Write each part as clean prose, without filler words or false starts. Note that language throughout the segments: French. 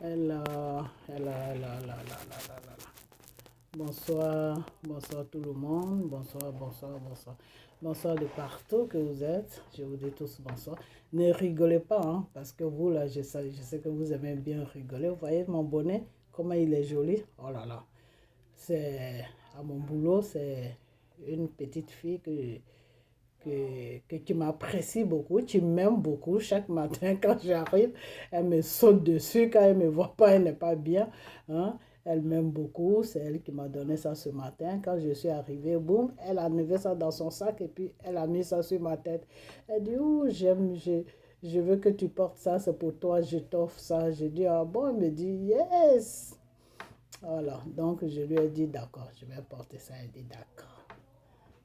Elle a, Bonsoir, bonsoir tout le monde, bonsoir, bonsoir, bonsoir. Bonsoir de partout que vous êtes, je vous dis tous bonsoir. Ne rigolez pas, hein, parce que vous là, je sais que vous aimez bien rigoler. Vous voyez mon bonnet, comment il est joli. Oh là là, c'est à mon boulot, c'est une petite fille que tu m'apprécies beaucoup, tu m'aimes beaucoup. Chaque matin, quand j'arrive, elle me saute dessus. Quand elle ne me voit pas, elle n'est pas bien. Hein. Elle m'aime beaucoup. C'est elle qui m'a donné ça ce matin. Quand je suis arrivée, boum, elle a enlevé ça dans son sac et puis elle a mis ça sur ma tête. Elle dit, oh, je veux que tu portes ça, c'est pour toi, je t'offre ça. Je dis, ah bon, elle me dit, yes. Voilà, donc je lui ai dit, d'accord, je vais porter ça. Elle dit, d'accord.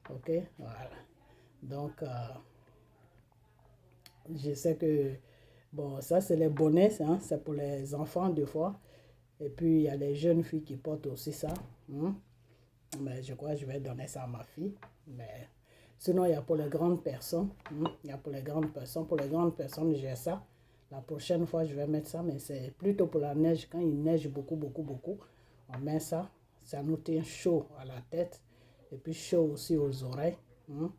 Ok, voilà. Donc, je sais que, bon, ça c'est les bonnets, hein, c'est pour les enfants des fois. Et puis, il y a les jeunes filles qui portent aussi ça. Hein. Mais je crois que je vais donner ça à ma fille. Mais sinon, il y a pour les grandes personnes. Hein. Il y a pour les grandes personnes. Pour les grandes personnes, j'ai ça. La prochaine fois, je vais mettre ça, mais c'est plutôt pour la neige. Quand il neige beaucoup, beaucoup, beaucoup, on met ça. Ça nous tient chaud à la tête et puis chaud aussi aux oreilles. Hein.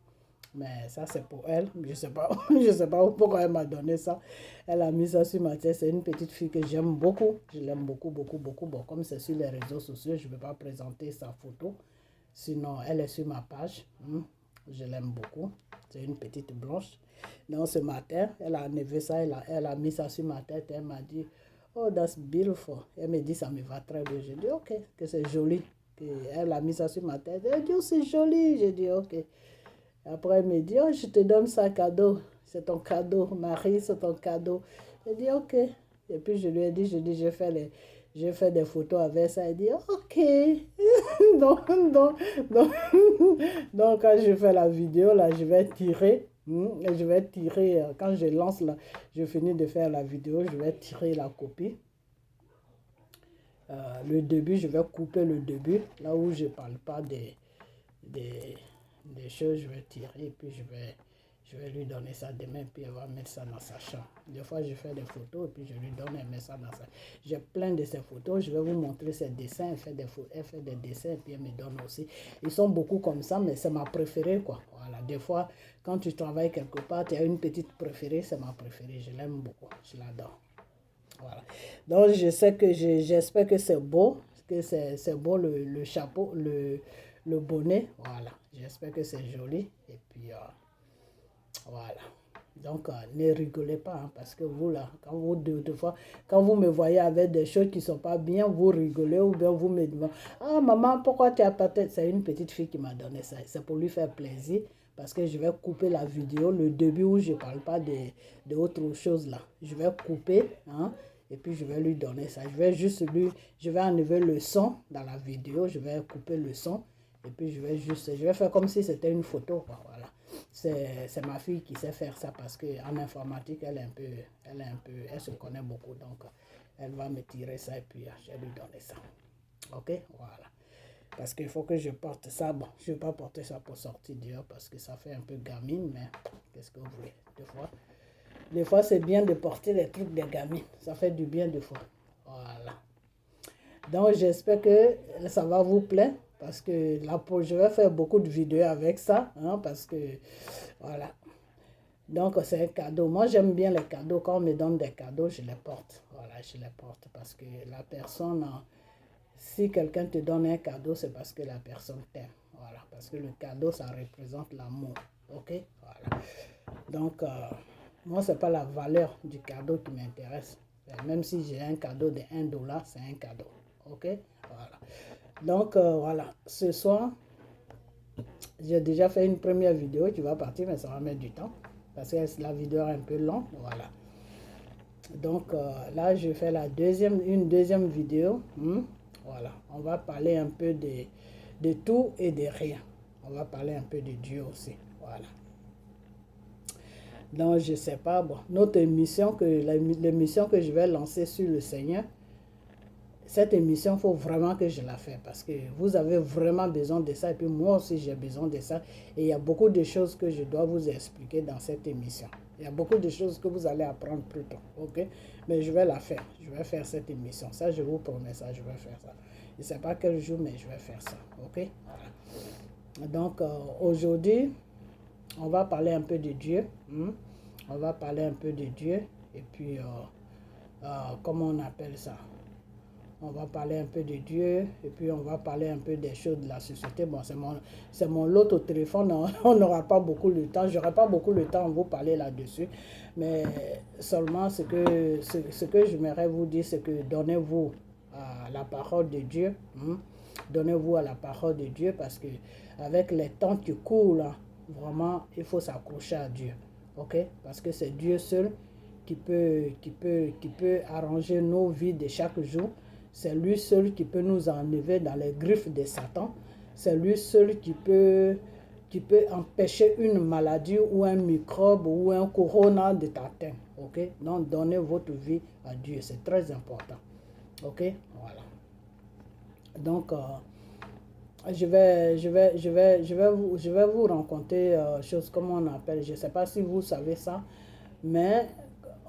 Mais ça, c'est pour elle. Je sais pas, je sais pas pourquoi elle m'a donné ça. Elle a mis ça sur ma tête. C'est une petite fille que j'aime beaucoup. Je l'aime beaucoup, beaucoup, beaucoup. Bon, comme c'est sur les réseaux sociaux, je ne vais pas présenter sa photo. Sinon, elle est sur ma page. Je l'aime beaucoup. C'est une petite blanche. Donc, ce matin, elle a enlevé ça. Elle a mis ça sur ma tête. Elle m'a dit, oh, that's beautiful. Elle me dit, ça me va très bien. Je dis, ok, que c'est joli. Elle a mis ça sur ma tête. Elle dit, oh, c'est joli. Je dis, ok. Après, elle me dit, oh, je te donne ça cadeau. C'est ton cadeau. Marie, c'est ton cadeau. Je dis, ok. Et puis, je lui ai dit, je fais des photos avec ça. Elle dit, ok. donc, donc, donc, donc, quand je fais la vidéo, là, je vais tirer. Je vais tirer, quand je lance, là, je finis de faire la vidéo, je vais tirer la copie. Le début, je vais couper le début, là où je ne parle pas des, des choses, je vais tirer et puis je vais lui donner ça demain, puis elle va mettre ça dans sa chambre. Des fois, je fais des photos et puis je lui donne, elle met ça dans sa... J'ai plein de ces photos, je vais vous montrer ses dessins, elle fait des dessins et puis elle me donne aussi. Ils sont beaucoup comme ça, mais c'est ma préférée, quoi. Voilà, des fois, quand tu travailles quelque part, tu as une petite préférée, c'est ma préférée, je l'aime beaucoup, je l'adore. Voilà. Donc, je sais que j'espère que c'est beau, que c'est beau le chapeau, le bonnet. Voilà. J'espère que c'est joli. Et puis, voilà. Donc, ne rigolez pas, hein, parce que vous, là, quand vous, deux fois, quand vous me voyez avec des choses qui ne sont pas bien, vous rigolez ou bien vous me demandez, ah, maman, pourquoi tu as pas tête? C'est une petite fille qui m'a donné ça. C'est pour lui faire plaisir, parce que je vais couper la vidéo, le début où je ne parle pas de autre chose, là. Je vais couper, hein, et puis je vais lui donner ça. Je vais enlever le son dans la vidéo, je vais couper le son, et puis je vais faire comme si c'était une photo, quoi, voilà. C'est ma fille qui sait faire ça parce qu'en informatique, elle se connaît beaucoup. Donc, elle va me tirer ça et puis je vais lui donner ça. Ok, voilà. Parce qu'il faut que je porte ça. Bon, je ne vais pas porter ça pour sortir dehors parce que ça fait un peu gamine, mais qu'est-ce que vous voulez? Des fois c'est bien de porter les trucs des gamines. Ça fait du bien des fois. Voilà. Donc, j'espère que ça va vous plaire parce que là, je vais faire beaucoup de vidéos avec ça, hein, parce que, voilà. Donc, c'est un cadeau. Moi, j'aime bien les cadeaux. Quand on me donne des cadeaux, je les porte. Voilà, je les porte parce que la personne, si quelqu'un te donne un cadeau, c'est parce que la personne t'aime. Voilà, parce que le cadeau, ça représente l'amour. Ok? Voilà. Donc, moi, ce n'est pas la valeur du cadeau qui m'intéresse. Même si j'ai un cadeau de 1 $, c'est un cadeau. Ok? Voilà. Donc, voilà. Ce soir, j'ai déjà fait une première vidéo qui va partir, mais ça va mettre du temps. Parce que la vidéo est un peu longue. Voilà. Donc, là, je fais une deuxième vidéo. Voilà. On va parler un peu de tout et de rien. On va parler un peu de Dieu aussi. Voilà. Donc, je ne sais pas, bon, l'émission que je vais lancer sur le Seigneur, cette émission, il faut vraiment que je la fasse parce que vous avez vraiment besoin de ça et puis moi aussi j'ai besoin de ça. Et il y a beaucoup de choses que je dois vous expliquer dans cette émission. Il y a beaucoup de choses que vous allez apprendre plus tard, ok? Mais je vais la faire, je vais faire cette émission. Ça, je vous promets ça, je vais faire ça. Je ne sais pas quel jour, mais je vais faire ça, ok? Voilà. Donc, aujourd'hui, on va parler un peu de Dieu. On va parler un peu de Dieu et puis, comment on appelle ça? On va parler un peu de Dieu et puis on va parler un peu des choses de la société. Bon, c'est mon lot au téléphone, on n'aura pas beaucoup de temps. Je n'aurai pas beaucoup de temps à vous parler là-dessus. Mais seulement ce que j'aimerais vous dire, c'est que donnez-vous à la parole de Dieu. Donnez-vous à la parole de Dieu parce que avec les temps qui courent, là, vraiment, il faut s'accrocher à Dieu. Ok? Parce que c'est Dieu seul qui peut arranger nos vies de chaque jour. C'est lui seul qui peut nous enlever dans les griffes de Satan. C'est lui seul qui peut empêcher une maladie ou un microbe ou un corona de t'atteindre. Ok? Donc, donnez votre vie à Dieu. C'est très important. Ok? Voilà. Donc, je vais vous raconter choses comme on appelle. Je ne sais pas si vous savez ça, mais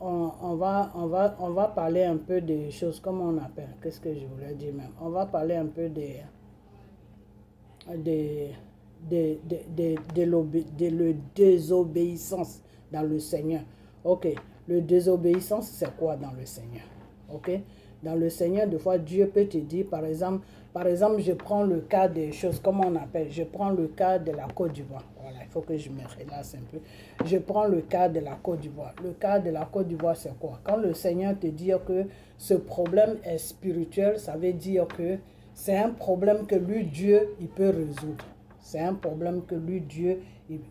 on va parler un peu des choses, comme on appelle, qu'est-ce que je voulais dire même, on va parler un peu de la désobéissance dans le Seigneur. Ok, le désobéissance, c'est quoi dans le Seigneur? Ok, dans le Seigneur, des fois, Dieu peut te dire, par exemple, je prends le cas des choses, comment on appelle, je prends le cas de la Côte d'Ivoire. Voilà, il faut que je me relaxe un peu. Je prends le cas de la Côte d'Ivoire. Le cas de la Côte d'Ivoire, c'est quoi? Quand le Seigneur te dit que ce problème est spirituel, ça veut dire que c'est un problème que lui, Dieu, il peut résoudre. C'est un problème que lui, Dieu, il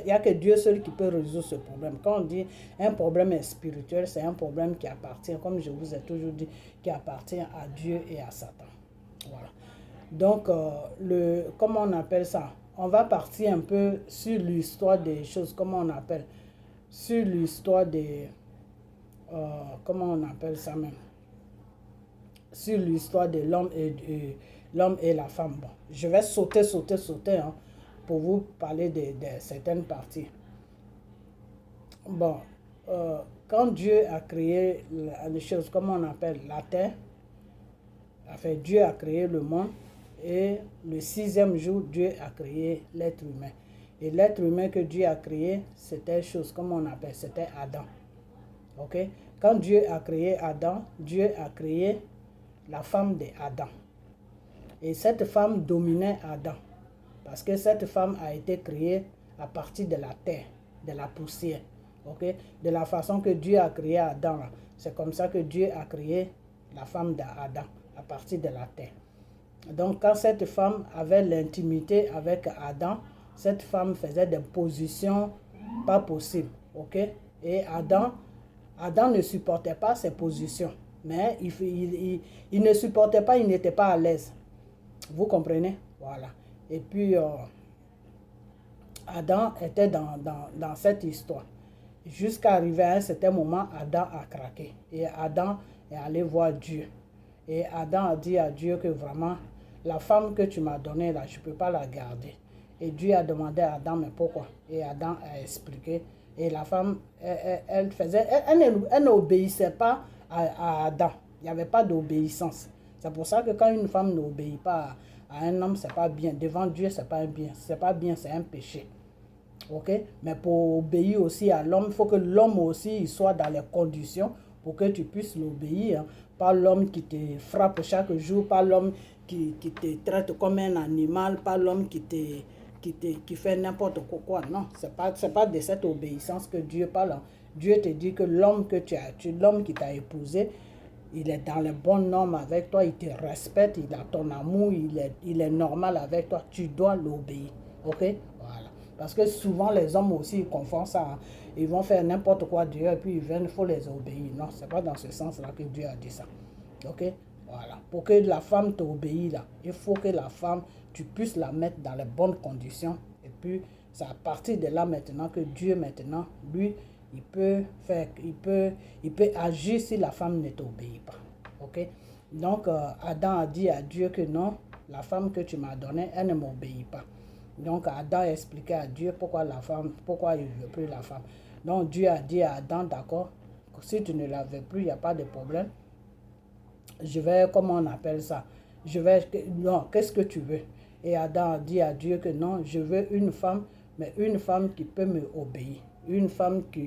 n'y a que Dieu seul qui peut résoudre ce problème. Quand on dit un problème est spirituel, c'est un problème qui appartient, comme je vous ai toujours dit, qui appartient à Dieu et à Satan. Voilà. Donc, comment on appelle ça? On va partir un peu sur l'histoire des choses, comment on appelle? Sur l'histoire des... comment on appelle ça même? Sur l'histoire de l'homme et la femme. Bon, je vais sauter hein, pour vous parler de certaines parties. Bon, quand Dieu a créé les choses, comment on appelle, la terre, enfin, Dieu a créé le monde et le 6e jour, Dieu a créé l'être humain. Et l'être humain que Dieu a créé, c'était chose, comment on appelle, c'était Adam. Ok? Quand Dieu a créé Adam, Dieu a créé la femme d'Adam. Et cette femme dominait Adam. Parce que cette femme a été créée à partir de la terre, de la poussière. Okay? De la façon que Dieu a créé Adam. C'est comme ça que Dieu a créé la femme d'Adam, à partir de la terre. Donc quand cette femme avait l'intimité avec Adam, cette femme faisait des positions pas possibles. Okay? Et Adam ne supportait pas ces positions. Mais il ne supportait pas, il n'était pas à l'aise. Vous comprenez? Voilà. Et puis, Adam était dans cette histoire. Jusqu'à arriver à un certain moment, Adam a craqué. Et Adam est allé voir Dieu. Et Adam a dit à Dieu que vraiment, la femme que tu m'as donnée là, je ne peux pas la garder. Et Dieu a demandé à Adam, mais pourquoi? Et Adam a expliqué. Et la femme, elle n'obéissait pas à Adam. Il n'y avait pas d'obéissance. C'est pour ça que quand une femme n'obéit pas à un homme, c'est pas bien. Devant Dieu, c'est pas bien. C'est pas bien, c'est un péché. Ok? Mais pour obéir aussi à l'homme, il faut que l'homme aussi il soit dans les conditions pour que tu puisses l'obéir. Hein. Pas l'homme qui te frappe chaque jour, pas l'homme qui te traite comme un animal, pas l'homme qui fait n'importe quoi. Non, c'est pas de cette obéissance que Dieu parle. Dieu te dit que l'homme l'homme qui t'a épousé, il est dans les bonnes normes avec toi, il te respecte, il a ton amour, il est normal avec toi, tu dois l'obéir. Ok? Voilà. Parce que souvent les hommes aussi ils confondent ça. Hein. Ils vont faire n'importe quoi Dieu et puis il faut les obéir. Non, c'est pas dans ce sens-là que Dieu a dit ça. Ok? Voilà. Pour que la femme t'obéisse là, il faut que la femme, tu puisses la mettre dans les bonnes conditions. Et puis, c'est à partir de là maintenant que Dieu maintenant, lui, il peut agir si la femme ne t'obéit pas. Ok? Donc, Adam a dit à Dieu que non, la femme que tu m'as donnée, elle ne m'obéit pas. Donc, Adam a expliqué à Dieu pourquoi il ne veut plus la femme. Donc, Dieu a dit à Adam, d'accord, si tu ne la veux plus, il n'y a pas de problème. Je vais, comment on appelle ça? Non, qu'est-ce que tu veux? Et Adam a dit à Dieu que non, je veux une femme, mais une femme qui peut me obéir. Une femme que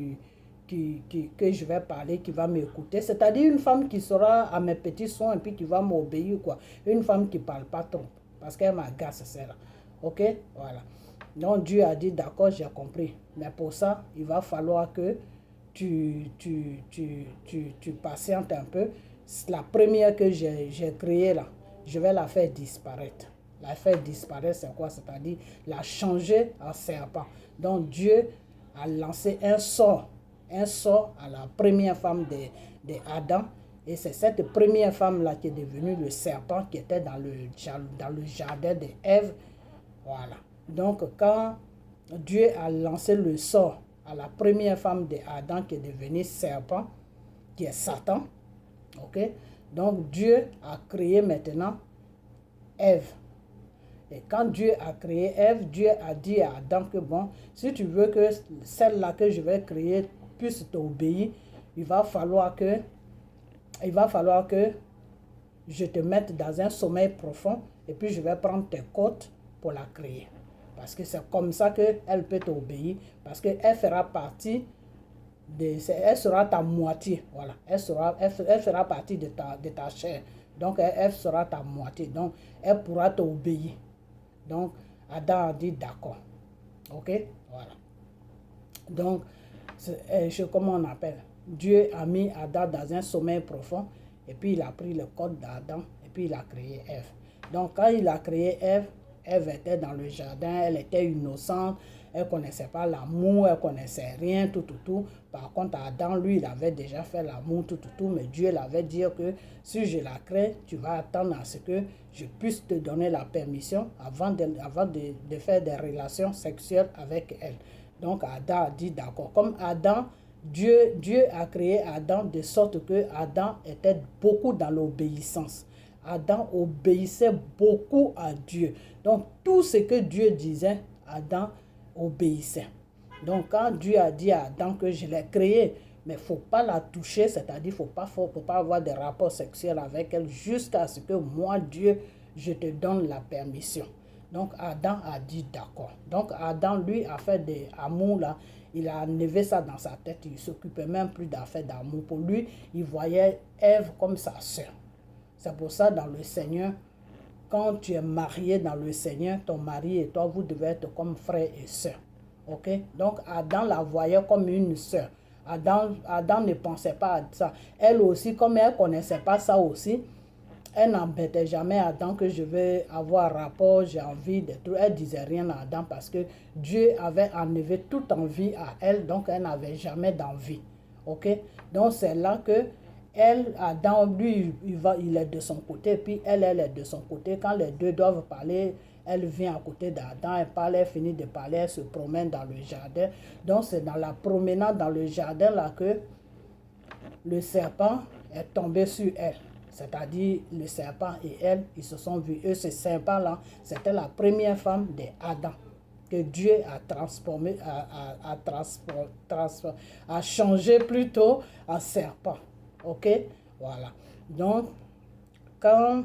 je vais parler, qui va m'écouter. C'est-à-dire une femme qui sera à mes petits sons et puis qui va m'obéir, quoi. Une femme qui ne parle pas trop, parce qu'elle m'agace, c'est là. Ok? Voilà. Donc Dieu a dit, d'accord, j'ai compris. Mais pour ça, il va falloir que tu patientes un peu. La première que j'ai créée là, je vais la faire disparaître. La faire disparaître, c'est quoi? C'est-à-dire la changer en serpent. Donc Dieu a lancé un sort à la première femme de Adam. Et c'est cette première femme-là qui est devenue le serpent qui était dans le jardin d'Ève. Voilà. Donc, quand Dieu a lancé le sort à la première femme d'Adam qui est devenue serpent, qui est Satan, ok? Donc, Dieu a créé maintenant Ève. Et quand Dieu a créé Ève, Dieu a dit à Adam que bon, si tu veux que celle-là que je vais créer puisse t'obéir, il va falloir que je te mette dans un sommeil profond et puis je vais prendre tes côtes pour la créer. Parce que c'est comme ça qu'elle peut t'obéir. Parce qu'elle fera partie elle sera ta moitié. Voilà. Elle fera partie de ta chair. Donc elle sera ta moitié. Donc elle pourra t'obéir. Donc Adam a dit d'accord. Ok? Voilà. Donc, comment on appelle? Dieu a mis Adam dans un sommeil profond et puis il a pris le code d'Adam et puis il a créé Ève. Donc, quand il a créé Ève, Ève était dans le jardin, elle était innocente, elle ne connaissait pas l'amour, elle ne connaissait rien, tout. Par contre, Adam, lui, il avait déjà fait l'amour, tout, mais Dieu l'avait dit que si je la crée, tu vas attendre à ce que je puisse te donner la permission avant de faire des relations sexuelles avec elle. Donc Adam a dit d'accord. Comme Adam, Dieu a créé Adam de sorte que Adam était beaucoup dans l'obéissance. Adam obéissait beaucoup à Dieu. Donc tout ce que Dieu disait, Adam obéissait. Donc quand Dieu a dit à Adam que je l'ai créé, mais il ne faut pas la toucher, c'est-à-dire il ne faut pas avoir des rapports sexuels avec elle jusqu'à ce que moi, Dieu, je te donne la permission. Donc Adam a dit d'accord. Donc Adam, lui, a fait des amours là. Il a enlevé ça dans sa tête. Il ne s'occupait même plus d'affaires d'amour. Pour lui, il voyait Ève comme sa sœur. C'est pour ça, dans le Seigneur, quand tu es marié dans le Seigneur, ton mari et toi, vous devez être comme frère et sœur. Ok? Donc Adam la voyait comme une sœur. Adam ne pensait pas à ça. Elle aussi, comme elle ne connaissait pas ça aussi, elle n'embêtait jamais Adam que je vais avoir rapport, j'ai envie de tout. Elle ne disait rien à Adam parce que Dieu avait enlevé toute envie à elle, donc elle n'avait jamais d'envie. Ok? Donc c'est là que Adam, lui, il est de son côté, puis elle est de son côté. Quand les deux doivent parler, elle vient à côté d'Adam, elle parle, elle finit de parler, elle se promène dans le jardin. Donc c'est dans la promenade dans le jardin là que le serpent est tombé sur elle. C'est-à-dire le serpent et elle, ils se sont vus. Eux, ce serpent-là, c'était la première femme d'Adam que Dieu a transformé, a changé plutôt en serpent. Ok? Voilà. Donc, quand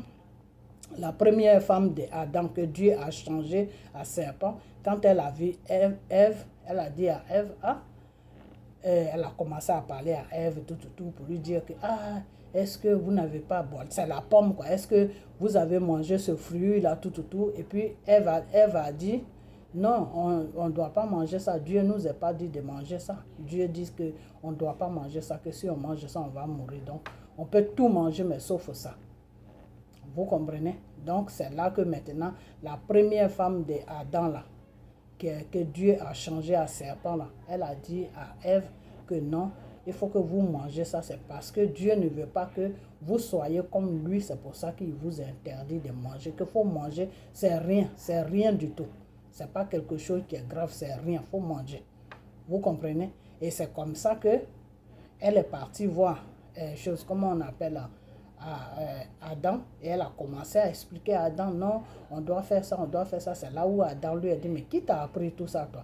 la première femme d'Adam que Dieu a changé en serpent, quand elle a vu Ève, elle a dit à Ève, elle a commencé à parler à Ève, tout, pour lui dire que, est-ce que vous n'avez pas, bon, c'est la pomme, quoi, est-ce que vous avez mangé ce fruit-là, tout, et puis Ève a dit, non, on ne doit pas manger ça, Dieu ne nous a pas dit de manger ça, Dieu dit qu'on ne doit pas manger ça, que si on mange ça, on va mourir, donc on peut tout manger, mais sauf ça. Vous comprenez? Donc c'est là que maintenant, la première femme d'Adam, là, que Dieu a changé à serpent là, elle a dit à Ève que non, il faut que vous mangez ça, c'est parce que Dieu ne veut pas que vous soyez comme lui, c'est pour ça qu'il vous interdit de manger, qu'il faut manger, c'est rien du tout, c'est pas quelque chose qui est grave, c'est rien, il faut manger, vous comprenez? Et c'est comme ça que elle est partie voir, comment on appelle là, Adam et elle a commencé à expliquer à Adam, non, on doit faire ça, on doit faire ça. C'est là où Adam lui a dit, mais qui t'a appris tout ça, toi?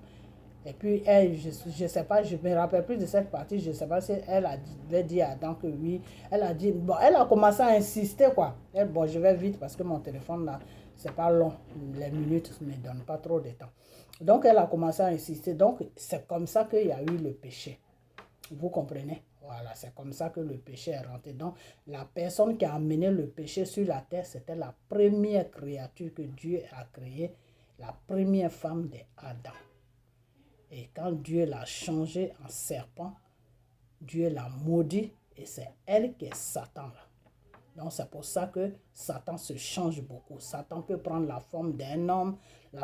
Et puis, elle, je ne sais pas, je me rappelle plus de cette partie, je ne sais pas si elle avait dit à Adam que oui. Elle a dit, bon, elle a commencé à insister, quoi. Elle, bon, je vais vite parce que mon téléphone, là, c'est pas long. Les minutes ne me donnent pas trop de temps. Donc, elle a commencé à insister. Donc, c'est comme ça qu'il y a eu le péché. Vous comprenez? Voilà, c'est comme ça que le péché est rentré. Donc, la personne qui a amené le péché sur la terre, c'était la première créature que Dieu a créée, la première femme d'Adam. Et quand Dieu l'a changé en serpent, Dieu l'a maudit et c'est elle qui est Satan là. Donc c'est pour ça que Satan se change beaucoup. Satan peut prendre la forme d'un homme,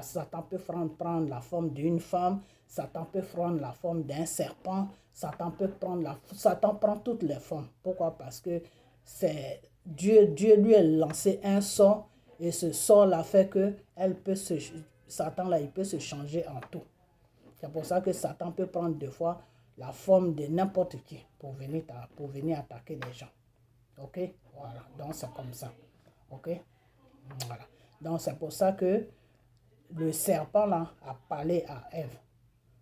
Satan peut prendre la forme d'une femme, Satan peut prendre la forme d'un serpent, Satan prend toutes les formes. Pourquoi? Parce que c'est Dieu lui a lancé un sort et ce sort là fait que Satan là il peut se changer en tout. C'est pour ça que Satan peut prendre des fois la forme de n'importe qui pour venir attaquer les gens. Ok? Voilà. Donc, c'est comme ça. Ok? Voilà. Donc, c'est pour ça que le serpent, là, a parlé à Ève.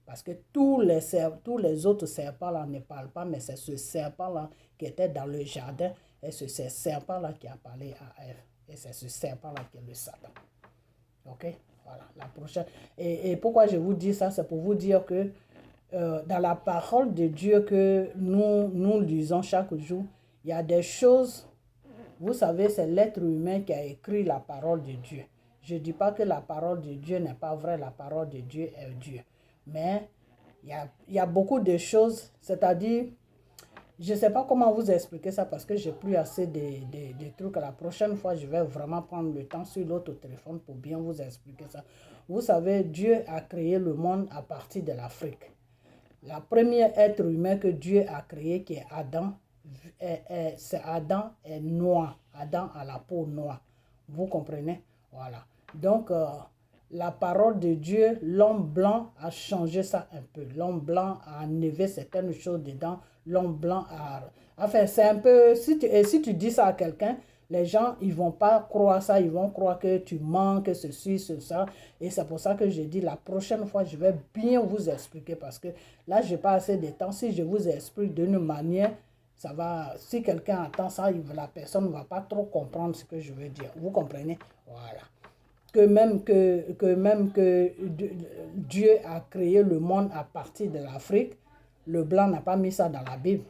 Parce que tous les autres serpents, là, ne parlent pas, mais c'est ce serpent-là qui était dans le jardin. Et c'est ce serpent-là qui a parlé à Ève. Et c'est ce serpent-là qui est le Satan. Ok? Voilà, la prochaine. Et pourquoi je vous dis ça? C'est pour vous dire que dans la parole de Dieu que nous lisons chaque jour, il y a des choses, vous savez, c'est l'être humain qui a écrit la parole de Dieu. Je ne dis pas que la parole de Dieu n'est pas vraie, la parole de Dieu est Dieu. Mais il y a beaucoup de choses, c'est-à-dire, je ne sais pas comment vous expliquer ça parce que j'ai plus assez de trucs. La prochaine fois, je vais vraiment prendre le temps sur l'autre téléphone pour bien vous expliquer ça. Vous savez, Dieu a créé le monde à partir de l'Afrique. La première être humain que Dieu a créé, qui est Adam, c'est Adam est noir. Adam a la peau noire. Vous comprenez? Voilà. Donc, la parole de Dieu, l'homme blanc a changé ça un peu. L'homme blanc a enlevé certaines choses dedans. L'homme blanc a... Enfin, c'est un peu... Si tu dis ça à quelqu'un, les gens, ils ne vont pas croire ça. Ils vont croire que tu mens, que ceci, ça. Et c'est pour ça que je dis la prochaine fois, je vais bien vous expliquer. Parce que là, je n'ai pas assez de temps. Si je vous explique d'une manière, ça va... Si quelqu'un attend ça, la personne ne va pas trop comprendre ce que je veux dire. Vous comprenez? Voilà. Que même que Dieu a créé le monde à partir de l'Afrique, le blanc n'a pas mis ça dans la Bible.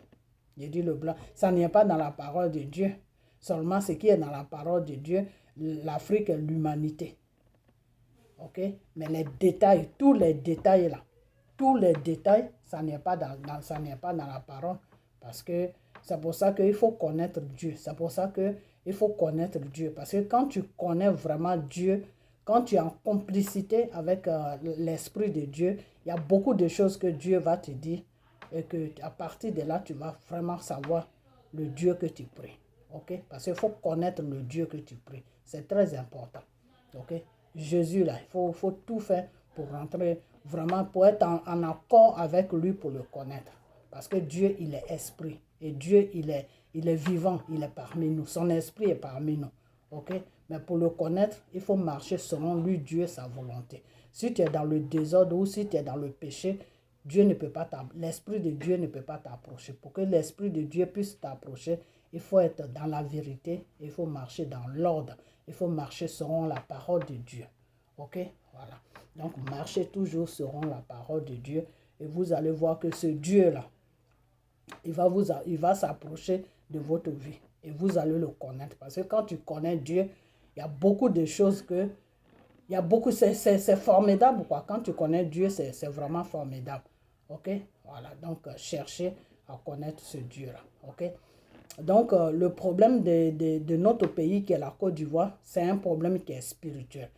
J'ai dit le blanc, ça n'est pas dans la parole de Dieu. Seulement ce qui est dans la parole de Dieu, l'Afrique est l'humanité. Ok? Mais les détails, tous les détails là, tous les détails, ça n'est pas dans la parole. Parce que c'est pour ça qu'il faut connaître Dieu. C'est pour ça qu'il faut connaître Dieu. Parce que quand tu connais vraiment Dieu, quand tu es en complicité avec l'Esprit de Dieu, il y a beaucoup de choses que Dieu va te dire. Et qu'à partir de là, tu vas vraiment savoir le Dieu que tu pries. Ok? Parce qu'il faut connaître le Dieu que tu pries. C'est très important. Ok? Jésus, là, il faut tout faire pour rentrer vraiment, pour être en accord avec lui pour le connaître. Parce que Dieu, il est esprit. Et Dieu, il est vivant, il est parmi nous. Son esprit est parmi nous. Ok? Mais pour le connaître, il faut marcher selon lui, Dieu, sa volonté. Si tu es dans le désordre ou si tu es dans le péché, l'Esprit de Dieu ne peut pas t'approcher. Pour que l'Esprit de Dieu puisse t'approcher, il faut être dans la vérité, il faut marcher dans l'ordre, il faut marcher selon la parole de Dieu. Ok? Voilà. Donc, marchez toujours selon la parole de Dieu et vous allez voir que ce Dieu-là, il va s'approcher de votre vie et vous allez le connaître. Parce que quand tu connais Dieu, il y a beaucoup de choses c'est formidable quoi. Quand tu connais Dieu, c'est vraiment formidable. Ok? Voilà. Donc, cherchez à connaître ce Dieu-là. Ok? Donc, le problème de notre pays qui est la Côte d'Ivoire, c'est un problème qui est spirituel.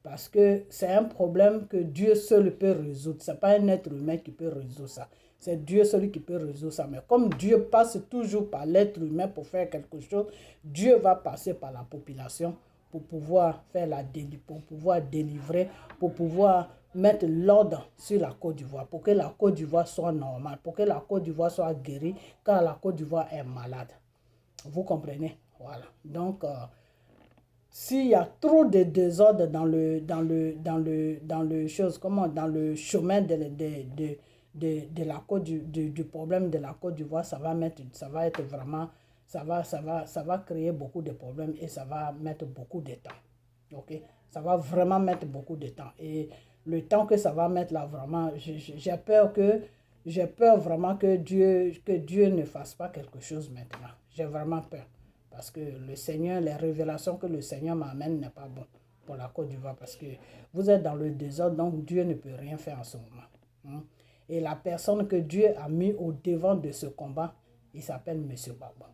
Parce que c'est un problème que Dieu seul peut résoudre. Ce n'est pas un être humain qui peut résoudre ça. C'est Dieu seul qui peut résoudre ça. Mais comme Dieu passe toujours par l'être humain pour faire quelque chose, Dieu va passer par la population pour pouvoir pour pouvoir délivrer, pour pouvoir mettre l'ordre sur la Côte d'Ivoire, pour que la Côte d'Ivoire soit normale, pour que la Côte d'Ivoire soit guérie, car la Côte d'Ivoire est malade. Vous comprenez? Voilà. Donc, s'il y a trop de désordre dans le chemin de la Côte du problème de la Côte d'Ivoire, ça va être vraiment, ça va créer beaucoup de problèmes et ça va mettre beaucoup de temps. Ok? Ça va vraiment mettre beaucoup de temps. Et le temps que ça va mettre là, vraiment, j'ai peur vraiment que Dieu ne fasse pas quelque chose maintenant. J'ai vraiment peur. Parce que le Seigneur, les révélations que le Seigneur m'amène n'est pas bon pour la Côte d'Ivoire. Parce que vous êtes dans le désordre, donc Dieu ne peut rien faire en ce moment. Et la personne que Dieu a mis au devant de ce combat, il s'appelle M. Gbagbo.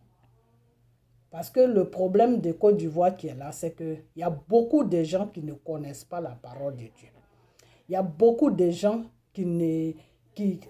Parce que le problème de Côte d'Ivoire qui est là, c'est qu'il y a beaucoup de gens qui ne connaissent pas la parole de Dieu. Il y a beaucoup de gens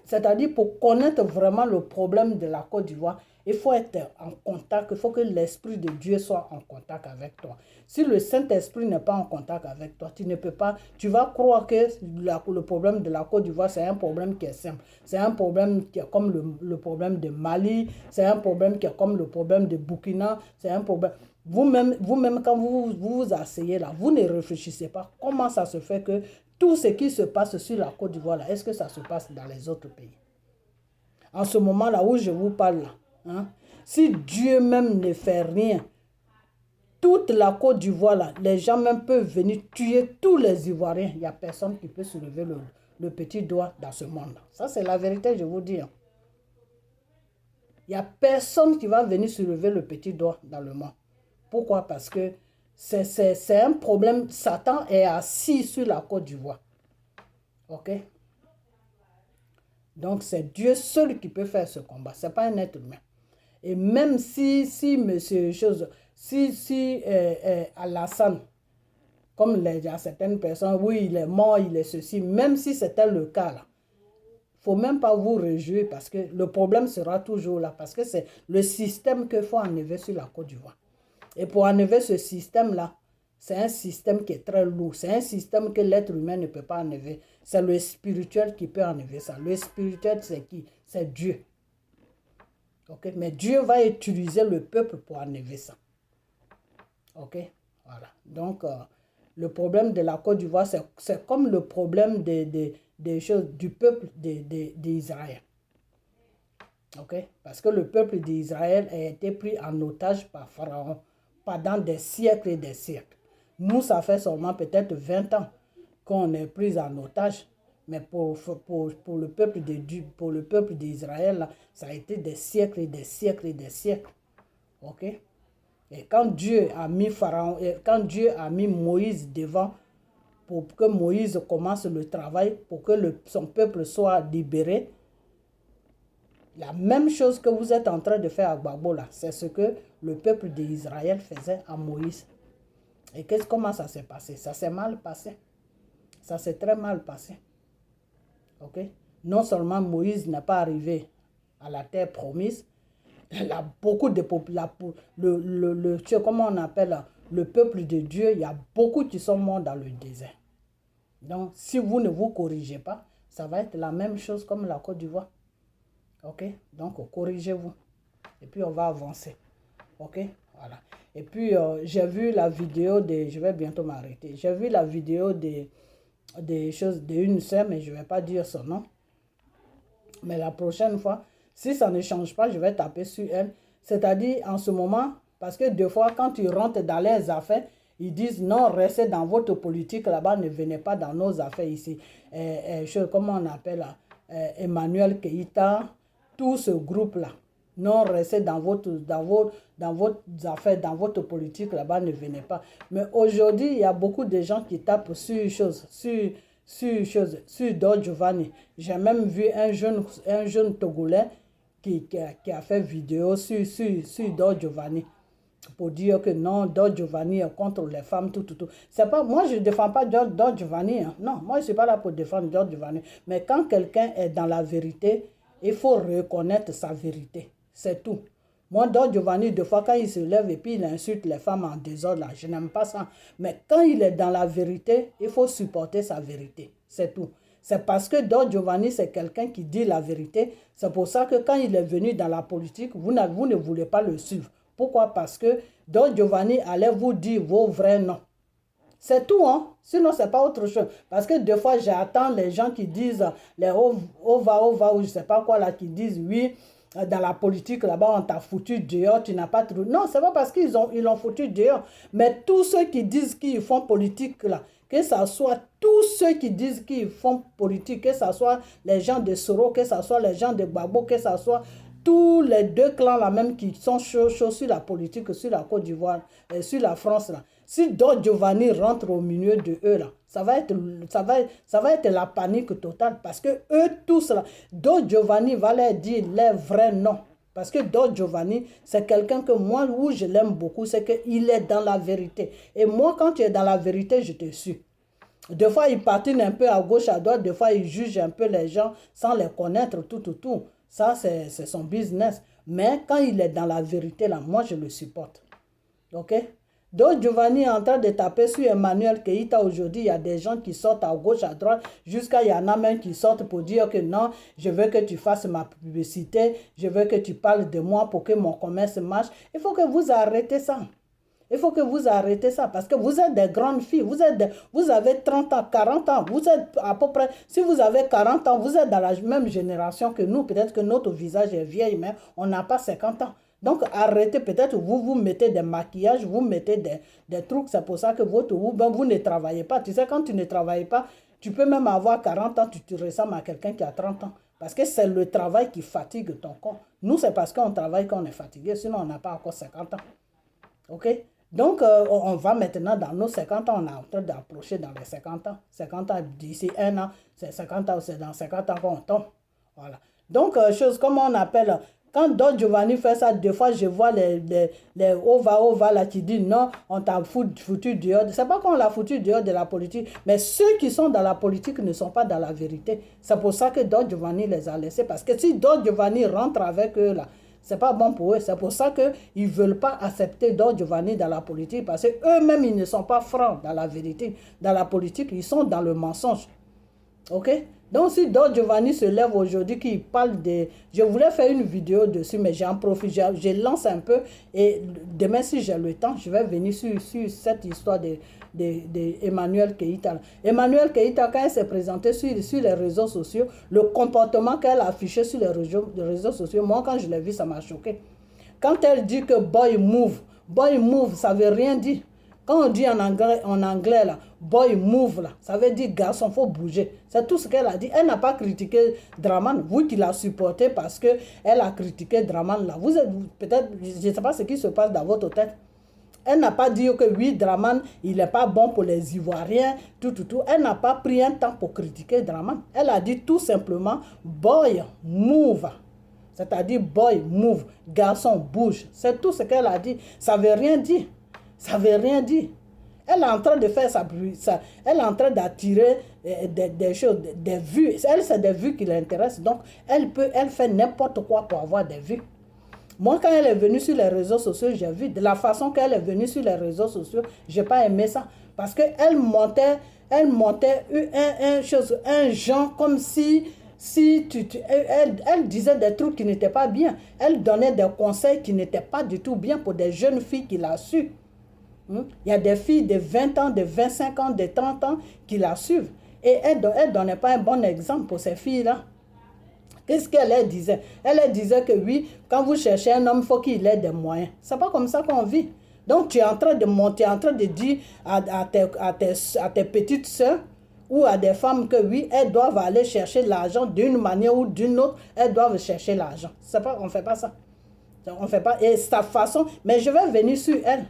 c'est-à-dire pour connaître vraiment le problème de la Côte d'Ivoire, il faut être en contact, il faut que l'Esprit de Dieu soit en contact avec toi. Si le Saint-Esprit n'est pas en contact avec toi, tu ne peux pas, tu vas croire que le problème de la Côte d'Ivoire, c'est un problème qui est simple. C'est un problème qui est comme le problème de Mali, c'est un problème qui est comme le problème de Burkina, c'est un problème... Vous-même, quand vous asseyez là, vous ne réfléchissez pas comment ça se fait que tout ce qui se passe sur la Côte d'Ivoire, là, est-ce que ça se passe dans les autres pays? En ce moment-là où je vous parle, là, si Dieu même ne fait rien, toute la Côte d'Ivoire, là, les gens même peuvent venir tuer tous les Ivoiriens. Il n'y a personne qui peut soulever le petit doigt dans ce monde. Ça, c'est la vérité, je vous dis. Il n'y a personne qui va venir soulever le petit doigt dans le monde. Pourquoi? Parce que c'est un problème. Satan est assis sur la Côte d'Ivoire. Ok? Donc, c'est Dieu seul qui peut faire ce combat. Ce n'est pas un être humain. Et même si Alassane, comme il y a certaines personnes, oui, il est mort, il est ceci, même si c'était le cas, là, il ne faut même pas vous réjouir parce que le problème sera toujours là. Parce que c'est le système qu'il faut enlever sur la Côte d'Ivoire. Et pour enlever ce système-là, c'est un système qui est très lourd. C'est un système que l'être humain ne peut pas enlever. C'est le spirituel qui peut enlever ça. Le spirituel, c'est qui? C'est Dieu. Ok? Mais Dieu va utiliser le peuple pour enlever ça. Ok? Voilà. Donc, le problème de la Côte d'Ivoire, c'est comme le problème des choses du peuple d'Israël. Ok? Parce que le peuple d'Israël a été pris en otage par Pharaon pendant des siècles et des siècles. Nous, ça fait seulement peut-être 20 ans qu'on est pris en otage. Mais pour le peuple d'Israël, ça a été des siècles et des siècles et des siècles. Ok? Et quand Dieu a mis Pharaon, et quand Dieu a mis Moïse devant pour que Moïse commence le travail, pour que son peuple soit libéré, la même chose que vous êtes en train de faire à Gbagbo là, c'est ce que le peuple d'Israël faisait à Moïse. Et comment ça s'est passé? Ça s'est mal passé. Ça s'est très mal passé. Ok? Non seulement Moïse n'est pas arrivé à la terre promise, il y a beaucoup de populations, comment on appelle le peuple de Dieu, il y a beaucoup qui sont morts dans le désert. Donc, si vous ne vous corrigez pas, ça va être la même chose comme la Côte d'Ivoire. Ok? Donc, corrigez-vous. Et puis, on va avancer. Ok? Voilà. Et puis, j'ai vu la vidéo je vais bientôt m'arrêter. J'ai vu la vidéo des choses d'une sœur, mais je ne vais pas dire son nom. Mais la prochaine fois, si ça ne change pas, je vais taper sur elle. C'est-à-dire, en ce moment, parce que des fois, quand tu rentres dans les affaires, ils disent non, restez dans votre politique là-bas, ne venez pas dans nos affaires ici. Comment on appelle Emmanuel Keïta, tout ce groupe-là. Non, restez dans vos affaires, dans votre politique là-bas, ne venez pas. Mais aujourd'hui, il y a beaucoup de gens qui tapent sur Don Giovanni. J'ai même vu un jeune Togolais qui a fait vidéo sur Don Giovanni pour dire que non, Don Giovanni est contre les femmes, tout. C'est pas, moi, je ne défends pas Don Giovanni. Hein. Non, moi, je ne suis pas là pour défendre Don Giovanni. Mais quand quelqu'un est dans la vérité, il faut reconnaître sa vérité. C'est tout. Moi, Don Giovanni, des fois, quand il se lève et puis il insulte les femmes en désordre, là, je n'aime pas ça. Mais quand il est dans la vérité, il faut supporter sa vérité. C'est tout. C'est parce que Don Giovanni, c'est quelqu'un qui dit la vérité. C'est pour ça que quand il est venu dans la politique, vous ne voulez pas le suivre. Pourquoi? Parce que Don Giovanni allait vous dire vos vrais noms. C'est tout, hein? Sinon, ce n'est pas autre chose. Parce que des fois, j'attends les gens qui disent, les ova, ou je ne sais pas quoi, là, qui disent, oui, dans la politique, là-bas, on t'a foutu dehors, tu n'as pas trouvé. Non, ce n'est pas parce qu'ils l'ont foutu dehors. Mais tous ceux qui disent qu'ils font politique, là, que ce soit tous ceux qui disent qu'ils font politique, que ce soit les gens de Soro, que ce soit les gens de Gbagbo, que ce soit tous les deux clans là même qui sont chauds sur la politique, sur la Côte d'Ivoire, sur la France là. Si Don Giovanni rentre au milieu de eux là, ça va être la panique totale parce que eux tous là, Don Giovanni va leur dire les vrais noms. Parce que Don Giovanni, c'est quelqu'un que moi, où je l'aime beaucoup, c'est qu'il est dans la vérité. Et moi, quand tu es dans la vérité, je te suis. Des fois, il patine un peu à gauche, à droite. Des fois, il juge un peu les gens sans les connaître, tout. Ça, c'est son business. Mais quand il est dans la vérité, là, moi, je le supporte. OK? Donc, Giovanni est en train de taper sur Emmanuel Keïta aujourd'hui. Il y a des gens qui sortent à gauche, à droite. Jusqu'à il y en a même qui sortent pour dire que non, je veux que tu fasses ma publicité. Je veux que tu parles de moi pour que mon commerce marche. Il faut que vous arrêtez ça. Il faut que vous arrêtez ça parce que vous êtes des grandes filles. Vous avez 30 ans, 40 ans. Vous êtes à peu près, si vous avez 40 ans, vous êtes dans la même génération que nous. Peut-être que notre visage est vieil, mais on n'a pas 50 ans. Donc, arrêtez, peut-être vous mettez des maquillages, vous mettez des trucs. C'est pour ça que vous ne travaillez pas. Tu sais, quand tu ne travailles pas, tu peux même avoir 40 ans, tu ressembles à quelqu'un qui a 30 ans. Parce que c'est le travail qui fatigue ton corps. Nous, c'est parce qu'on travaille qu'on est fatigué. Sinon, on n'a pas encore 50 ans. OK? Donc, on va maintenant dans nos 50 ans. On est en train d'approcher dans les 50 ans. 50 ans, d'ici un an, c'est 50 ans, c'est dans 50 ans qu'on tombe. Voilà. Donc, chose comme on appelle... Quand Don Giovanni fait ça, des fois, je vois les ova là qui disent non, on t'a foutu dehors. C'est pas qu'on l'a foutu dehors de la politique, mais ceux qui sont dans la politique ne sont pas dans la vérité. C'est pour ça que Don Giovanni les a laissés. Parce que si Don Giovanni rentre avec eux là, c'est pas bon pour eux. C'est pour ça qu'ils ne veulent pas accepter Don Giovanni dans la politique. Parce qu'eux-mêmes, ils ne sont pas francs dans la vérité. Dans la politique, ils sont dans le mensonge. OK? Donc, si Don Giovanni se lève aujourd'hui, qu'il parle de... Je voulais faire une vidéo dessus, mais j'en profite, je lance un peu. Et demain, si j'ai le temps, je vais venir sur cette histoire de Emmanuel Keïta. Emmanuel Keïta, quand elle s'est présentée sur les réseaux sociaux, le comportement qu'elle a affiché sur les réseaux sociaux, moi, quand je l'ai vu, ça m'a choqué. Quand elle dit que boy move, ça ne veut rien dire. Quand on dit en anglais là, boy move là, ça veut dire garçon, il faut bouger. C'est tout ce qu'elle a dit. Elle n'a pas critiqué Draman, vous qui la supportez parce qu'elle a critiqué Draman là. Vous êtes peut-être, je ne sais pas ce qui se passe dans votre tête. Elle n'a pas dit que oui, Draman, il n'est pas bon pour les Ivoiriens, tout. Elle n'a pas pris un temps pour critiquer Draman. Elle a dit tout simplement, boy move. C'est-à-dire boy move, garçon bouge. C'est tout ce qu'elle a dit. Ça ne veut rien dire. Ça ne veut rien dire. Elle est en train de faire ça. Elle est en train d'attirer des choses, des vues. Elle, c'est des vues qui l'intéressent. Donc, elle fait n'importe quoi pour avoir des vues. Moi, quand elle est venue sur les réseaux sociaux, j'ai vu de la façon qu'elle est venue sur les réseaux sociaux, je n'ai pas aimé ça. Parce qu'elle montait un genre comme si elle disait des trucs qui n'étaient pas bien. Elle donnait des conseils qui n'étaient pas du tout bien pour des jeunes filles qui la suivent. Il y a des filles de 20 ans, de 25 ans, de 30 ans qui la suivent. Et elle ne donnait pas un bon exemple pour ces filles-là. Qu'est-ce qu'elle disait? Elle disait que oui, quand vous cherchez un homme, il faut qu'il ait des moyens. Ce n'est pas comme ça qu'on vit. Donc, tu es en train de monter, en train de dire à tes petites soeurs ou à des femmes que oui, elles doivent aller chercher l'argent d'une manière ou d'une autre. Elles doivent chercher l'argent. On ne fait pas ça. On ne fait pas. Et sa façon, mais je vais venir sur elle.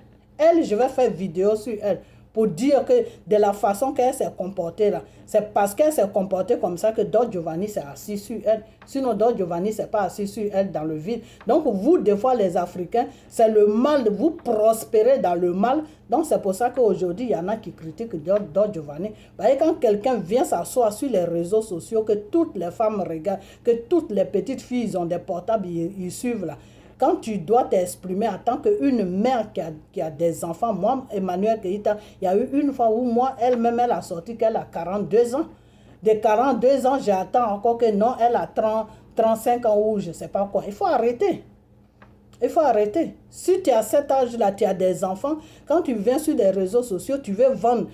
Je vais faire vidéo sur elle pour dire que de la façon qu'elle s'est comportée là, c'est parce qu'elle s'est comportée comme ça que Don Giovanni s'est assis sur elle. Sinon, Don Giovanni ne s'est pas assis sur elle dans le vide. Donc, vous, des fois, les Africains, c'est le mal, vous prospérez dans le mal. Donc, c'est pour ça qu'aujourd'hui, il y en a qui critiquent Don Giovanni. Vous voyez, quand quelqu'un vient s'asseoir sur les réseaux sociaux, que toutes les femmes regardent, que toutes les petites filles ils ont des portables, ils suivent là. Quand tu dois t'exprimer en tant qu'une mère qui a des enfants, moi, Emmanuel Keïta, il y a eu une fois où moi, elle-même, elle a sorti qu'elle a 42 ans. De 42 ans, j'attends encore que non, elle a 35 ans ou je ne sais pas quoi. Il faut arrêter. Il faut arrêter. Si tu as cet âge-là, tu as des enfants, quand tu viens sur les réseaux sociaux, tu veux vendre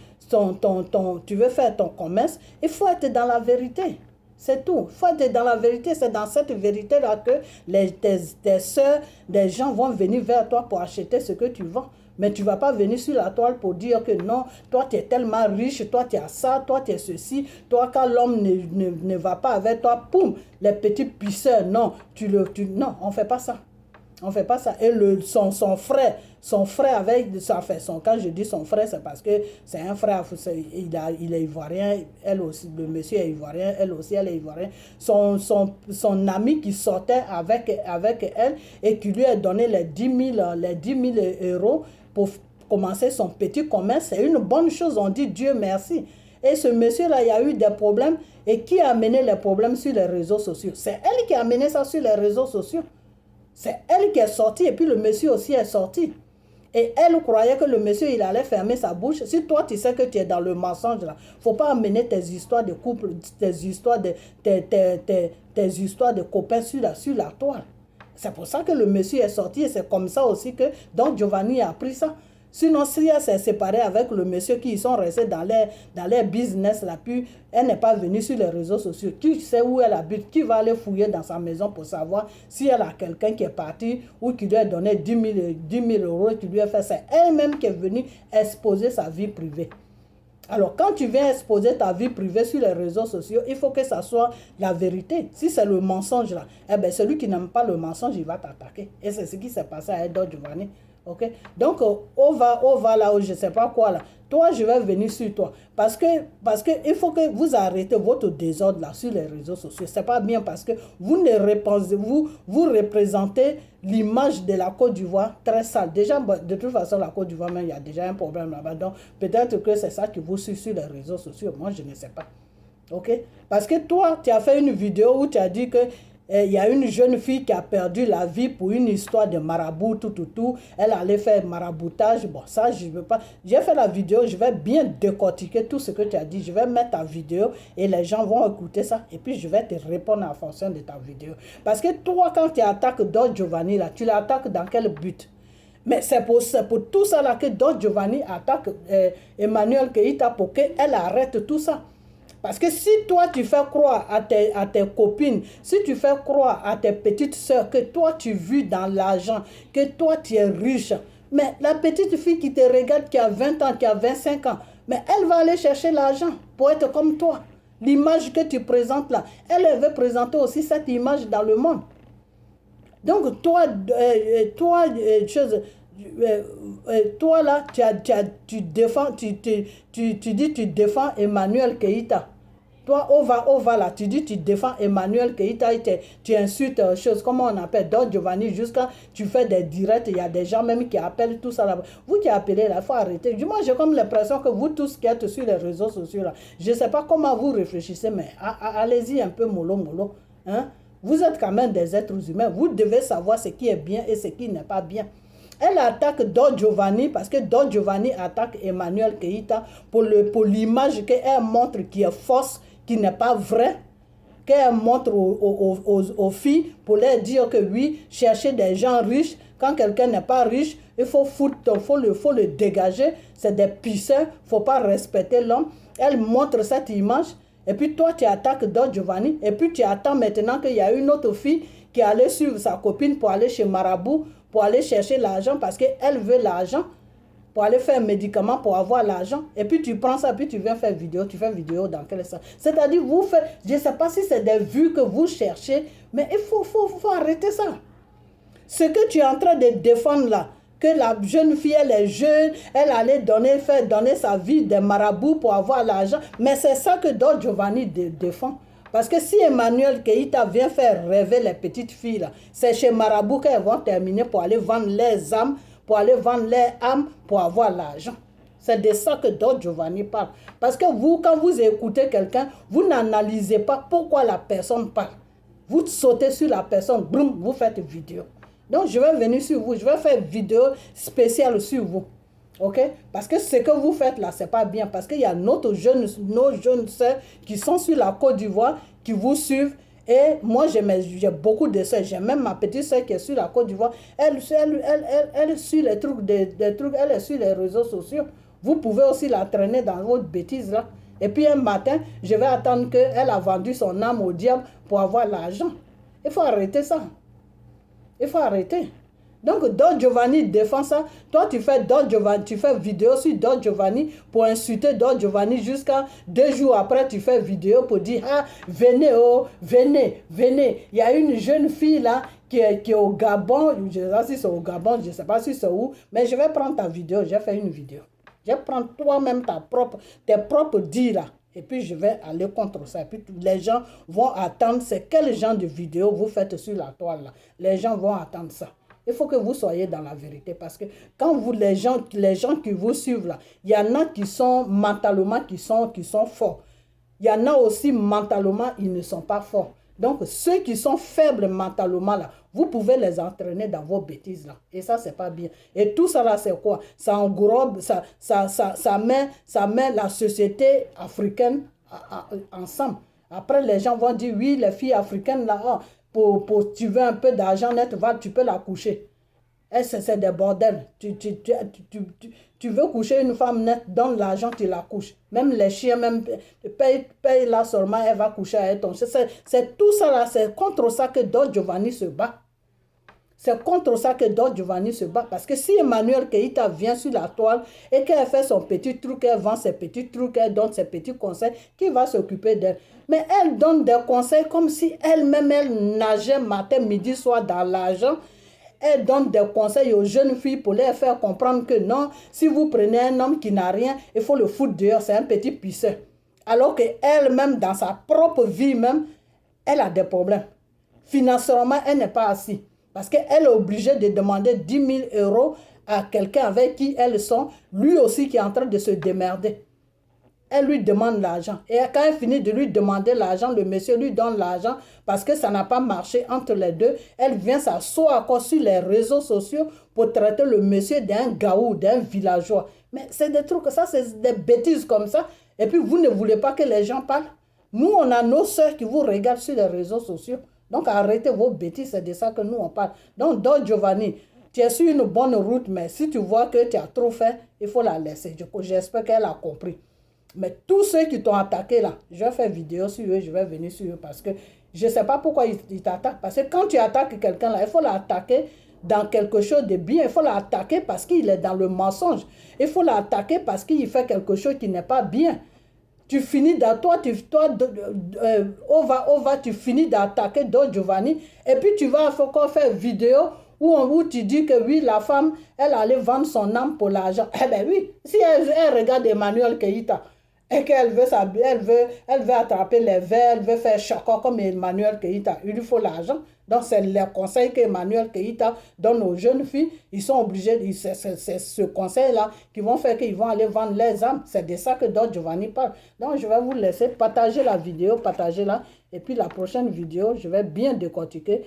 tu veux faire ton commerce, il faut être dans la vérité. C'est tout. Il faut être dans la vérité. C'est dans cette vérité-là que tes soeurs, des gens vont venir vers toi pour acheter ce que tu vends. Mais tu ne vas pas venir sur la toile pour dire que non, toi tu es tellement riche, toi tu as ça, toi tu es ceci, toi quand l'homme ne va pas avec toi, poum, les petits pisseurs, non, non, on ne fait pas ça. On ne fait pas ça. Et son frère avec, quand je dis son frère, c'est parce que c'est un frère, il est ivoirien, elle aussi, le monsieur est ivoirien, elle aussi, elle est ivoirienne. Son ami qui sortait avec elle et qui lui a donné les 10 000 euros pour commencer son petit commerce, c'est une bonne chose, on dit Dieu merci. Et ce monsieur-là, il y a eu des problèmes. Et qui a amené les problèmes sur les réseaux sociaux? C'est elle qui a amené ça sur les réseaux sociaux. C'est elle qui est sortie et puis le monsieur aussi est sorti. Et elle croyait que le monsieur, il allait fermer sa bouche. Si toi, tu sais que tu es dans le mensonge, il ne faut pas amener tes histoires de couple, tes histoires de copains sur la toile. C'est pour ça que le monsieur est sorti et c'est comme ça aussi que Don Giovanni a pris ça. Sinon, si elle s'est séparée avec le monsieur qui sont restés dans les business, là, puis elle n'est pas venue sur les réseaux sociaux. Qui sait où elle habite? Qui va aller fouiller dans sa maison pour savoir si elle a quelqu'un qui est parti ou qui lui a donné 10 000 euros, qui lui a fait ça? Elle-même qui est venue exposer sa vie privée. Alors, quand tu viens exposer ta vie privée sur les réseaux sociaux, il faut que ça soit la vérité. Si c'est le mensonge là, eh bien, celui qui n'aime pas le mensonge, il va t'attaquer. Et c'est ce qui s'est passé à Don Giovanni. Okay? Donc, on va là où je ne sais pas quoi là. Toi, je vais venir sur toi. Parce que il faut que vous arrêtez votre désordre là sur les réseaux sociaux. Ce n'est pas bien parce que vous représentez l'image de la Côte d'Ivoire très sale. Déjà, de toute façon, la Côte d'Ivoire, il y a déjà un problème là-bas. Donc, peut-être que c'est ça qui vous suit sur les réseaux sociaux. Moi, je ne sais pas. Ok? Parce que toi, tu as fait une vidéo où tu as dit que il y a une jeune fille qui a perdu la vie pour une histoire de marabout, tout. Elle allait faire maraboutage. Bon, ça, je ne veux pas. J'ai fait la vidéo, je vais bien décortiquer tout ce que tu as dit. Je vais mettre ta vidéo et les gens vont écouter ça. Et puis, je vais te répondre en fonction de ta vidéo. Parce que toi, quand tu attaques Don Giovanni, là, tu l'attaques dans quel but? Mais c'est pour tout ça là que Don Giovanni attaque Emmanuel Keïta pour qu'elle arrête tout ça. Parce que si toi, tu fais croire à tes copines, si tu fais croire à tes petites soeurs que toi, tu vis dans l'argent, que toi, tu es riche, mais la petite fille qui te regarde, qui a 20 ans, qui a 25 ans, mais elle va aller chercher l'argent pour être comme toi. L'image que tu présentes là, elle veut présenter aussi cette image dans le monde. Donc, toi là, tu défends Emmanuel Keïta. Toi, on va là, tu dis tu défends Emmanuel Keïta et tu insultes comment on appelle Don Giovanni, jusqu'à tu fais des directs, il y a des gens même qui appellent tout ça là. Vous qui appelez là, il faut arrêter. Du moins, j'ai comme l'impression que vous tous qui êtes sur les réseaux sociaux là, je ne sais pas comment vous réfléchissez, mais allez-y un peu mollo. Hein? Vous êtes quand même des êtres humains. Vous devez savoir ce qui est bien et ce qui n'est pas bien. Elle attaque Don Giovanni parce que Don Giovanni attaque Emmanuel Keïta pour l'image qu'elle montre qui est fausse, qui n'est pas vraie, qu'elle montre aux filles pour leur dire que oui, chercher des gens riches, quand quelqu'un n'est pas riche, il faut le dégager, c'est des pisseurs, il ne faut pas respecter l'homme. Elle montre cette image. Et puis toi, tu attaques Don Giovanni. Et puis tu attends maintenant qu'il y a une autre fille qui allait suivre sa copine pour aller chez Marabout, pour aller chercher l'argent parce qu'elle veut l'argent, pour aller faire un médicament pour avoir l'argent. Et puis tu prends ça, puis tu viens faire vidéo. Tu fais vidéo dans quel sens? C'est-à-dire, vous faites, je ne sais pas si c'est des vues que vous cherchez, mais il faut arrêter ça. Ce que tu es en train de défendre là, que la jeune fille, elle est jeune, elle allait donner sa vie des marabouts pour avoir l'argent. Mais c'est ça que Don Giovanni défend. Parce que si Emmanuel Keïta vient faire rêver les petites filles, là, c'est chez Marabout qu'elles vont terminer pour aller vendre leurs âmes, pour avoir l'argent. C'est de ça que Don Giovanni parle. Parce que vous, quand vous écoutez quelqu'un, vous n'analysez pas pourquoi la personne parle. Vous sautez sur la personne, boum, vous faites vidéo. Donc, je vais venir sur vous. Je vais faire une vidéo spéciale sur vous. OK? Parce que ce que vous faites là, ce n'est pas bien. Parce qu'il y a nos jeunes sœurs qui sont sur la Côte d'Ivoire, qui vous suivent Et moi, j'ai beaucoup de soeurs. J'ai même ma petite soeur qui est sur la Côte d'Ivoire. Elle suit les trucs, elle est sur les réseaux sociaux. Vous pouvez aussi la traîner dans votre bêtise là. Et puis un matin, je vais attendre qu'elle a vendu son âme au diable pour avoir l'argent. Il faut arrêter ça. Il faut arrêter. Donc, Don Giovanni défend ça. Toi, tu fais Don Giovanni, tu fais vidéo sur Don Giovanni pour insulter Don Giovanni jusqu'à 2 jours après, tu fais vidéo pour dire, ah, venez, oh, venez, venez. Il y a une jeune fille là qui est au Gabon. Je ne sais pas si c'est au Gabon, je ne sais pas si c'est où, mais je vais prendre ta vidéo, j'ai fait une vidéo. Je vais prendre toi-même tes propres dires là. Et puis, je vais aller contre ça. Et puis, les gens vont attendre, c'est quel genre de vidéo vous faites sur la toile là. Les gens vont attendre ça. Il faut que vous soyez dans la vérité parce que quand vous, les gens qui vous suivent là, il y en a qui sont mentalement, qui sont forts. Il y en a aussi mentalement, ils ne sont pas forts. Donc, ceux qui sont faibles mentalement là, vous pouvez les entraîner dans vos bêtises là. Et ça, c'est pas bien. Et tout ça là, c'est quoi? Ça englobe, ça met la société africaine ensemble. Après, les gens vont dire, oui, les filles africaines là, oh, tu veux un peu d'argent net, tu peux la coucher. C'est des bordels. Tu veux coucher une femme nette, donne l'argent, tu la couches. Même les chiens, même paye là seulement, elle va coucher avec ton chien. C'est tout ça là, c'est contre ça que Don Giovanni se bat. C'est contre ça que Don Giovanni se bat. Parce que si Emmanuel Keïta vient sur la toile et qu'elle fait son petit truc, elle vend ses petits trucs, elle donne ses petits conseils, qui va s'occuper d'elle? Mais elle donne des conseils comme si elle-même, elle nageait matin, midi, soir dans l'argent. Elle donne des conseils aux jeunes filles pour les faire comprendre que non, si vous prenez un homme qui n'a rien, il faut le foutre dehors, c'est un petit pisseur. Alors qu'elle-même, dans sa propre vie même, elle a des problèmes. Financièrement, elle n'est pas assise. Parce qu'elle est obligée de demander 10 000 € à quelqu'un avec qui elles sont, lui aussi qui est en train de se démerder. Elle lui demande l'argent. Et quand elle finit de lui demander l'argent, le monsieur lui donne l'argent parce que ça n'a pas marché entre les deux. Elle vient s'asseoir encore sur les réseaux sociaux pour traiter le monsieur d'un gaou, d'un villageois. Mais c'est des trucs, ça c'est des bêtises comme ça. Et puis vous ne voulez pas que les gens parlent. Nous, on a nos soeurs qui vous regardent sur les réseaux sociaux. Donc arrêtez vos bêtises, c'est de ça que nous on parle. Donc Don Giovanni, tu es sur une bonne route, mais si tu vois que tu as trop fait, il faut la laisser. J'espère qu'elle a compris. Mais tous ceux qui t'ont attaqué là, je vais faire vidéo sur eux, je vais venir sur eux parce que je ne sais pas pourquoi ils t'attaquent. Parce que quand tu attaques quelqu'un là, il faut l'attaquer dans quelque chose de bien. Il faut l'attaquer parce qu'il est dans le mensonge. Il faut l'attaquer parce qu'il fait quelque chose qui n'est pas bien. Tu finis dans tu finis d'attaquer Don Giovanni et puis tu vas encore faire vidéo où tu dis que oui, la femme, elle allait vendre son âme pour l'argent. Eh bien oui, si elle regarde Emmanuel Keïta et qu'elle veut attraper les verres, elle veut faire chocolat comme Emmanuel Keïta, il lui faut l'argent. Donc, c'est les conseils qu'Emmanuel Keïta donne aux jeunes filles. Ils sont obligés, c'est ce conseil-là qui vont faire qu'ils vont aller vendre les âmes. C'est de ça que Don Giovanni parle. Donc, je vais vous laisser partager la vidéo, partager là. Et puis, la prochaine vidéo, je vais bien décortiquer.